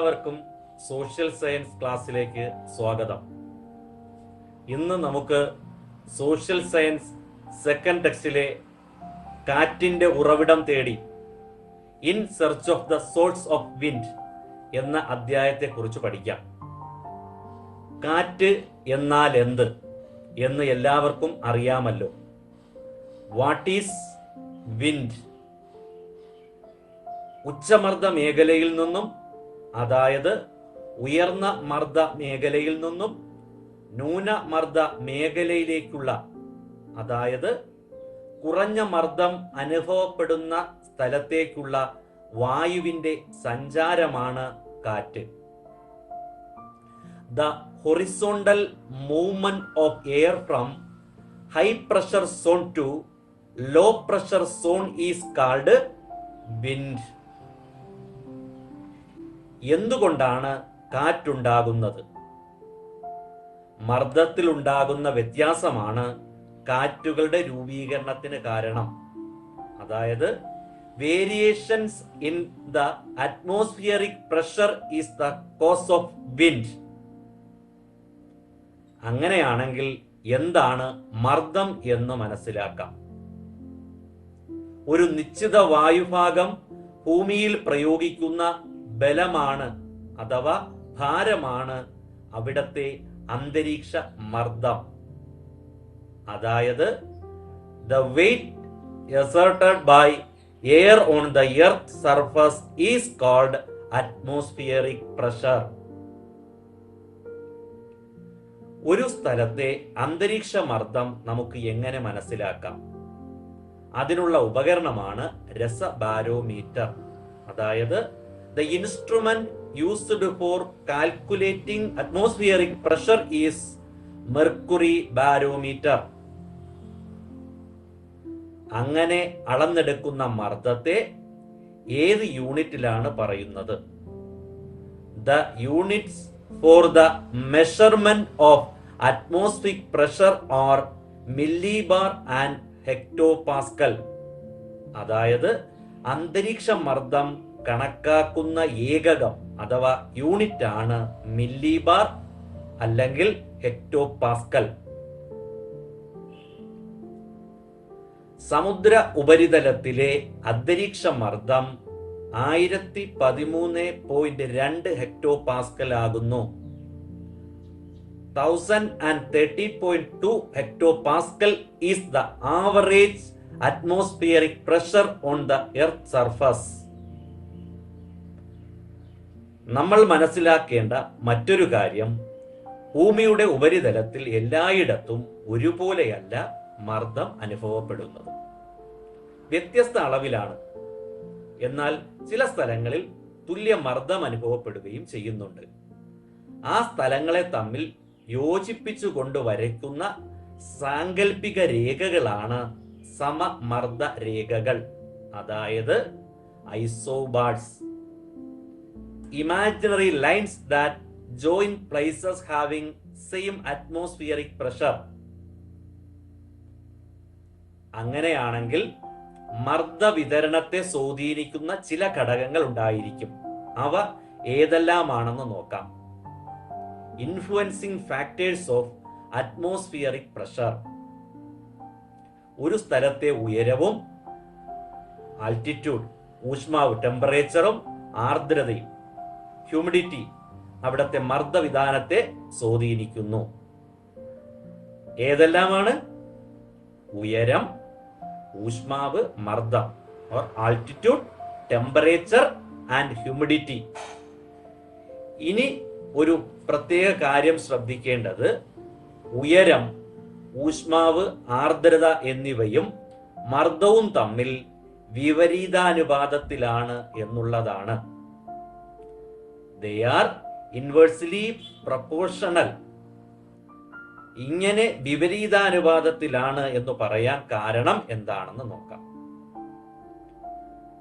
എല്ലാവർക്കും social science ക്ലാസ്സിലേക്ക് സ്വാഗതം. ഇന്ന് നമുക്ക് സോഷ്യൽ സയൻസ് സെക്കൻഡ് ടെക്സ്റ്റിലെ കാറ്റിന്റെ ഉറവിടം തേടി in search of the source of wind എന്ന അധ്യായത്തെക്കുറിച്ച് പഠിക്കാം. കാറ്റ് എന്നാൽ എന്ത് എന്ന് എല്ലാവർക്കും അറിയാമല്ലോ. What is wind? ഉച്ചമർദ്ദ മേഖലയിൽ നിന്നും, അതായത് ഉയർന്ന മർദ്ദ മേഖലയിൽ നിന്നും ന്യൂനമർദ്ദ മേഖലയിലേക്കുള്ള, അതായത് കുറഞ്ഞ മർദ്ദം അനുഭവപ്പെടുന്ന സ്ഥലത്തേക്കുള്ള വായുവിന്റെ സഞ്ചാരമാണ് കാറ്റ്. The horizontal movement of air from high pressure zone to low pressure zone is called wind. എന്തുകൊണ്ടാണ് കാറ്റുണ്ടാകുന്നത്? മർദ്ദത്തിലുണ്ടാകുന്ന വ്യത്യാസമാണ് കാറ്റുകളുടെ രൂപീകരണത്തിന് കാരണം. അതായത് variations in the atmospheric pressure is the cause of wind. അങ്ങനെയാണെങ്കിൽ എന്താണ് മർദ്ദം എന്ന് മനസ്സിലാക്കാം. ഒരു നിശ്ചിത വായുഭാഗം ഭൂമിയിൽ പ്രയോഗിക്കുന്ന ബലമാണ് അഥവാ ഭാരമാണ് അവിടത്തെ അന്തരീക്ഷ മർദ്ദം. അതായത് the weight exerted by air on the earth surface is called atmospheric pressure. ഒരു സ്ഥലത്തെ അന്തരീക്ഷ മർദ്ദം നമുക്ക് എങ്ങനെ മനസ്സിലാക്കാം? അതിനുള്ള ഉപകരണമാണ് രസബാരോമീറ്റർ. അതായത് the instrument used for calculating atmospheric pressure is mercury barometer. അങ്ങനെ അളന്നെടുക്കുന്ന മർദ്ദത്തെ ഏത് യൂണിറ്റിലാണ് പറയുന്നത്? The units for the measurement of atmospheric pressure are millibar and hectopascal. അതായത് അന്തരീക്ഷ മർദ്ദം കണക്കാക്കുന്ന ഏകകം അഥവാ യൂണിറ്റ് ആണ് മില്ലിബാർ അല്ലെങ്കിൽ ഹെക്ടോപാസ്കൽ. സമുദ്ര ഉപരിതലത്തിലെ അന്തരീക്ഷ മർദ്ദം 1013.2 ഹെക്ടോപാസ്കൽ ആകുന്നു. 1030.2 hectopascal is the average atmospheric pressure on the earth surface. നമ്മൾ മനസ്സിലാക്കേണ്ട മറ്റൊരു കാര്യം, ഭൂമിയുടെ ഉപരിതലത്തിൽ എല്ലായിടത്തും ഒരുപോലെയല്ല മർദ്ദം അനുഭവപ്പെടുന്നത്. വ്യത്യസ്ത അളവിലാണ്. എന്നാൽ ചില സ്ഥലങ്ങളിൽ തുല്യ മർദ്ദം അനുഭവപ്പെടുകയും ചെയ്യുന്നുണ്ട്. ആ സ്ഥലങ്ങളെ തമ്മിൽ യോജിപ്പിച്ചുകൊണ്ട് വരയ്ക്കുന്ന സാങ്കല്പിക രേഖകളാണ് സമമർദ്ദ രേഖകൾ, അതായത് isobars. Imaginary lines that join places having same atmospheric pressure. അങ്ങനെയാണെങ്കിൽ മർദ്ദ വിതരണത്തെ സ്വാധീനിക്കുന്ന ചില ഘടകങ്ങൾ ഉണ്ടായിരിക്കും. അവ ഏതെല്ലാമാണെന്ന് നോക്കാം. Influencing factors of atmospheric pressure. ഒരു സ്ഥലത്തെ ഉയരവും ആൾട്ടിറ്റ്യൂഡ്, ഊഷ്മാവ് ടെമ്പറേച്ചറും ആർദ്രതയും ഹ്യൂമിഡിറ്റി അവിടത്തെ മർദ്ദവിധാനത്തെ സ്വാധീനിക്കുന്നു. ഏതെല്ലാമാണ്? ഉയരം, ഊഷ്മാവ്, മർദ്ദം or altitude, temperature and humidity. ഇനി ഒരു പ്രത്യേക കാര്യം ശ്രദ്ധിക്കേണ്ടത്, ഉയരം, ഊഷ്മാവ്, ആർദ്രത എന്നിവയും മർദ്ദവും തമ്മിൽ വിപരീതാനുപാതത്തിലാണ് എന്നുള്ളതാണ്. They are inversely proportional. ഇങ്ങനെ വിപരീതാനുപാതത്തിലാണ് എന്ന് പറയാൻ കാരണം എന്താണെന്ന് നോക്കാം.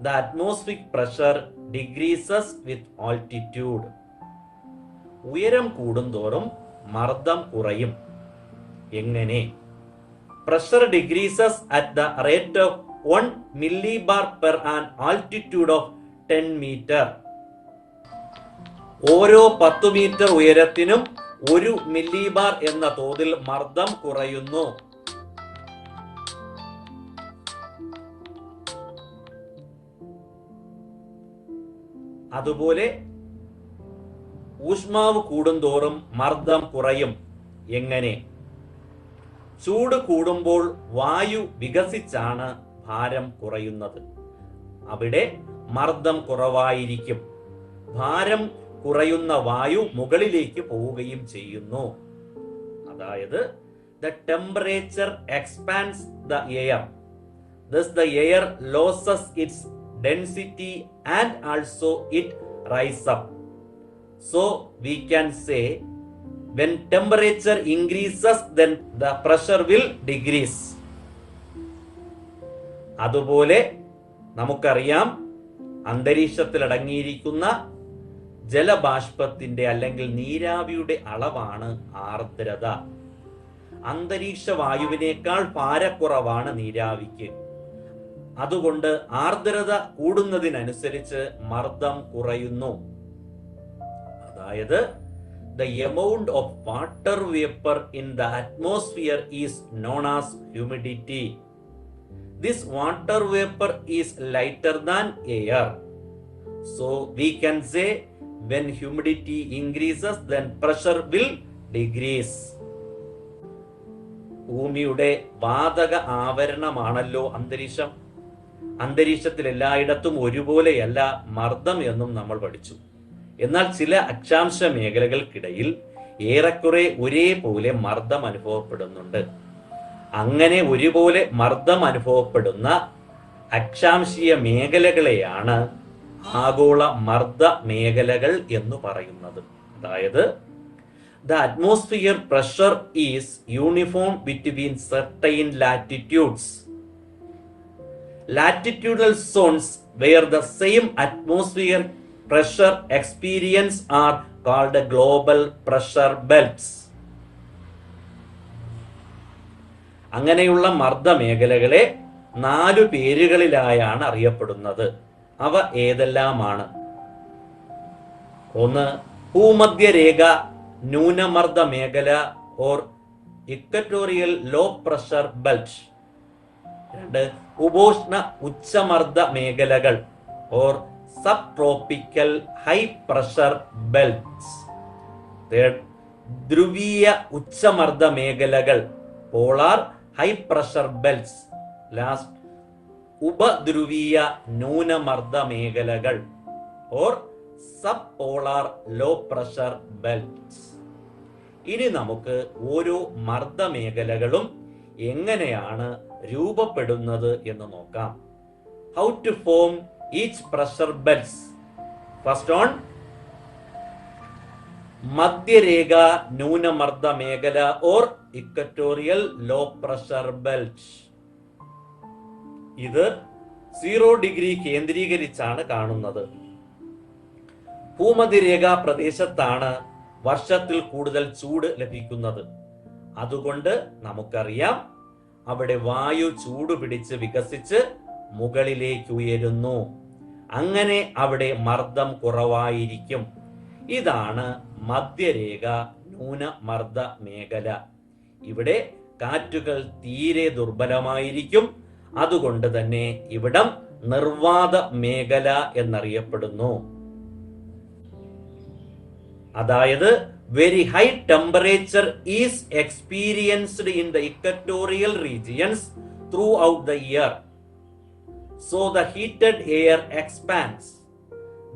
The atmospheric pressure decreases with altitude. ഉയരം കൂടുന്തോറും മർദ്ദം കുറയും. എങ്ങനെ? Pressure decreases at the rate of 1 millibar per an altitude of 10 meter. ഓരോ 10 മീറ്റർ ഉയരത്തിനും 1 മില്ലിബാർ എന്ന തോതിൽ മർദ്ദം കുറയുന്നു. അതുപോലെ ഊഷ്മാവ് കൂടുന്തോറും മർദ്ദം കുറയും. എങ്ങനെ? ചൂട് കൂടുമ്പോൾ വായു വികസിച്ചാണ് ഭാരം കുറയുന്നത്. അവിടെ മർദ്ദം കുറവായിരിക്കും. ഭാരം കുറയുന്ന വായു മുകളിലേക്ക് പോവുകയും ചെയ്യുന്നു. അതായത് the temperature expands the air, thus the air loses its density and also it rises up. So we can say when temperature increases then the pressure will decrease. അതുപോലെ നമുക്കറിയാം, അന്തരീക്ഷത്തിൽ അടങ്ങിയിരിക്കുന്ന ജലബാഷ്പത്തിന്റെ അല്ലെങ്കിൽ നീരാവിയുടെ അളവാണ് ആർദ്രത. അന്തരീക്ഷ വായുവിനേക്കാൾ ഭാരക്കുറവാണ് നീരാവിക്ക്. അതുകൊണ്ട് ആർദ്രത കൂടുന്നതിനനുസരിച്ച് മർദ്ദം കുറയുന്നു. അതായത് the amount of water vapor in the atmosphere is known as humidity. This water vapor is lighter than air. So we can say when humidity increases then pressure will decrease. ഭൂമിയുടെ വാതക ആവരണമാണല്ലോ അന്തരീക്ഷം. അന്തരീക്ഷത്തിൽ എല്ലായിടത്തും ഒരുപോലെയല്ല മർദ്ദം എന്നും നമ്മൾ പഠിച്ചു. എന്നാൽ ചില അക്ഷാംശ മേഖലകൾക്കിടയിൽ ഏറെക്കുറെ ഒരേപോലെ മർദ്ദം അനുഭവപ്പെടുന്നുണ്ട്. അങ്ങനെ ഒരുപോലെ മർദ്ദം അനുഭവപ്പെടുന്ന അക്ഷാംശീയ മേഖലകളെയാണ് ആഗോള മർദ്ദ മേഖലകൾ എന്ന് പറയുന്നത്. അതായത് the atmosphere pressure is uniform between certain latitudes. Latitudinal zones where the same atmosphere pressure experience are called global pressure belts. അങ്ങനെയുള്ള മർദ്ദ മേഖലകളെ 4 പേരുകളിലായാണ് അറിയപ്പെടുന്നത്. അവ ഏതെല്ലാമാണ്? ഒന്ന്, ഭൂമധ്യരേഖ ന്യൂനമർദ്ദ മേഖല or equatorial low pressure belt. 2, ഉപോഷ്ണ ഉച്ചമർദ്ദ മേഖലകൾ or subtropical high pressure belts. 3, ധ്രുവീയ ഉച്ചമർദ്ദ മേഖലകൾ polar high pressure belts. Last, ഉപധ്രുവീയ ന്യൂനമർദ്ദ മേഖലകൾ or subpolar low pressure belts. ഇനി നമുക്ക് ഓരോ മർദ്ദ മേഖലകളും എങ്ങനെയാണ് രൂപപ്പെടുന്നത് എന്ന് നോക്കാം. How to form each pressure belts. First on മധ്യരേഖ ന്യൂനമർദ്ദ മേഖല or equatorial low pressure belt. ഇത് 0 ഡിഗ്രി കേന്ദ്രീകരിച്ചാണ് കാണുന്നത്. ഭൂമധ്യരേഖാ പ്രദേശത്താണ് വർഷത്തിൽ കൂടുതൽ ചൂട് ലഭിക്കുന്നത്. അതുകൊണ്ട് നമുക്കറിയാം അവിടെ വായു ചൂടുപിടിച്ച് വികസിച്ച് മുകളിലേക്ക് ഉയരുന്നു. അങ്ങനെ അവിടെ മർദ്ദം കുറവായിരിക്കും. ഇതാണ് മധ്യരേഖ ന്യൂനമർദ്ദ മേഖല. ഇവിടെ കാറ്റുകൾ തീരെ ദുർബലമായിരിക്കും. അതുകൊണ്ട് തന്നെ ഇവിടം നിർവാത മേഖല എന്നറിയപ്പെടുന്നു. അതായത് very high temperature is experienced in the equatorial regions throughout the year. So the heated air expands,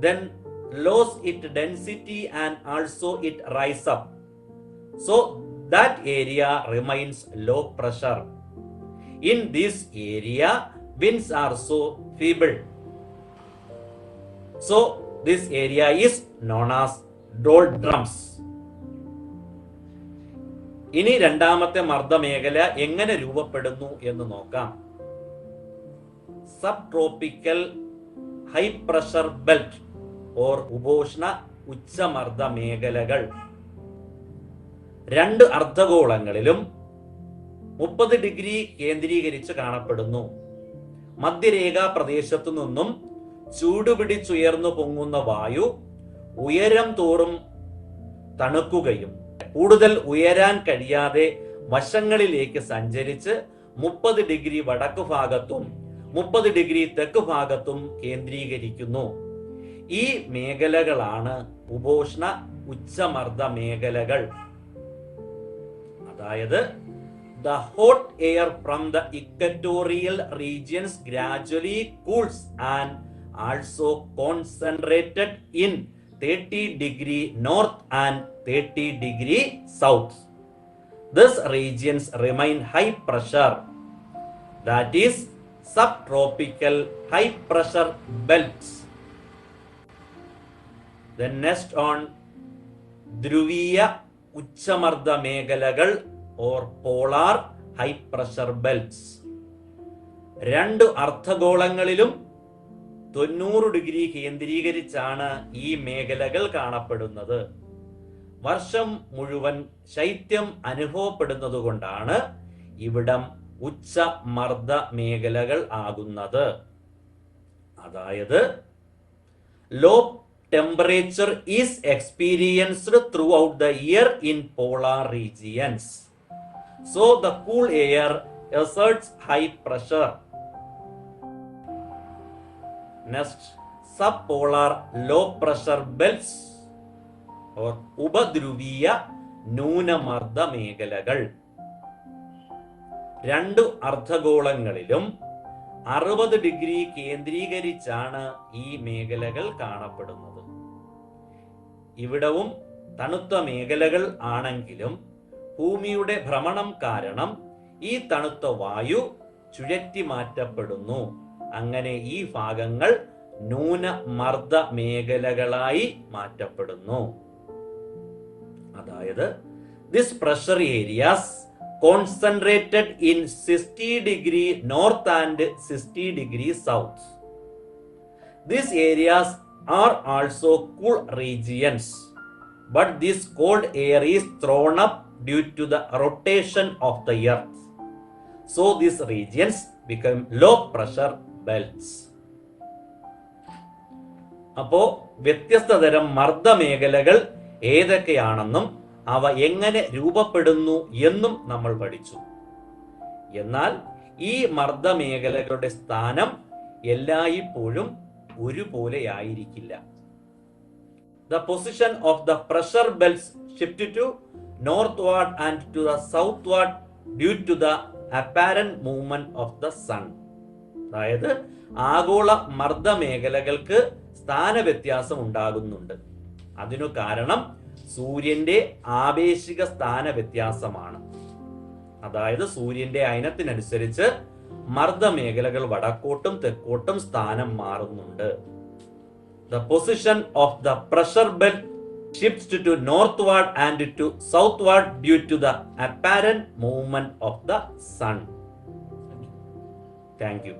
then loses its density and also it rises up. So that area remains low pressure. In this area, winds are so feeble. So this area is known as doldrums. ഇനി രണ്ടാമത്തെ മർദ്ദമേഖല എങ്ങനെ രൂപപ്പെടുന്നു എന്ന് നോക്കാം. Subtropical high pressure belt or ഉപോഷ്ണ ഉച്ചമർദ്ദ മേഖലകൾ. 2 അർദ്ധഗോളങ്ങളിലും 30 degree കേന്ദ്രീകരിച്ച് കാണപ്പെടുന്നു. മധ്യരേഖാ പ്രദേശത്തു നിന്നും ചൂടുപിടിച്ചുയർന്നു പൊങ്ങുന്ന വായു ഉയരം തോറും തണുക്കുകയും കൂടുതൽ ഉയരാൻ കഴിയാതെ വശങ്ങളിലേക്ക് സഞ്ചരിച്ച് 30 ഡിഗ്രി വടക്ക് ഭാഗത്തും 30 ഡിഗ്രി തെക്ക് ഭാഗത്തും കേന്ദ്രീകരിക്കുന്നു. ഈ മേഖലകളാണ് ഉപോഷ്ണ ഉച്ചമർദ്ദ മേഖലകൾ. അതായത് the hot air from the equatorial regions gradually cools and also concentrated in 30 degree north and 30 degree south. These regions remain high pressure, that is subtropical high pressure belts. Then next on ധ്രുവീയ ഉച്ചമർദ്ദ മേഖലകൾ or polar high pressure belts. 2 അർദ്ധഗോളങ്ങളിലും 90 degree കേന്ദ്രീകരിച്ചാണ് ഈ മേഖലകൾ കാണപ്പെടുന്നത്. വർഷം മുഴുവൻ ശൈത്യം അനുഭവപ്പെടുന്നതുകൊണ്ടാണ് ഇവിടം ഉച്ചമർദ്ദ മേഖലകൾ ആകുന്നത്. അതായത് law temperature is experienced throughout the year in polar regions. So the cool air exerts high pressure. Next, subpolar low pressure belts or ഉപധ്രുവീയ ന്യൂനമർദ്ദ മേഖലകൾ. 2 അർദ്ധഗോളങ്ങളിലും 60 ഡിഗ്രി കേന്ദ്രീകരിച്ചാണ് ഈ മേഖലകൾ കാണപ്പെടുന്നത്. ഇവിടവും തണുത്ത മേഖലകൾ ആണെങ്കിലും ഭൂമിയുടെ ഭ്രമണം കാരണം ഈ തണുത്ത വായു ചുഴറ്റി മാറ്റപ്പെടുന്നു. അങ്ങനെ ഈ ഭാഗങ്ങൾ ന്യൂനമർദ്ദ മേഖലകളായി മാറ്റപ്പെടുന്നു. അതായത് this pressure areas concentrated in 60 degree north and 60 degree south. These areas are also cool regions, but this cold air is thrown up due to the rotation of the earth. So these regions become low pressure belts. അപ്പോൾ വ്യത്യസ്ത തരം മർദ്ദ മേഖലകൾ ഏതൊക്കെയാണെന്നും അവ എങ്ങനെ രൂപപ്പെടുന്നു എന്നും നമ്മൾ പഠിച്ചു. എന്നാൽ ഈ മർദ്ദ മേഖലകളുടെ സ്ഥാനം എല്ലായ്പ്പോഴും ഒരുപോലെയായിരിക്കില്ല. The position of the pressure belts shift to northward and to the southward due to the apparent movement of the sun. അതായത് ആഗോള മർദ്ദ മേഖലകൾക്ക് സ്ഥാനവ്യത്യാസം ഉണ്ടാകുന്നുണ്ട്. അതിനു കാരണം സൂര്യന്റെ ആപേക്ഷിക സ്ഥാന വ്യത്യാസമാണ്. അതായത് സൂര്യന്റെ അയനത്തിനനുസരിച്ച് മർദ്ദ മേഖലകൾ വടക്കോട്ടും തെക്കോട്ടും സ്ഥാനം മാറുന്നുണ്ട്. The position of the pressure belt shifts to northward and to southward due to the apparent movement of the sun. Thank you.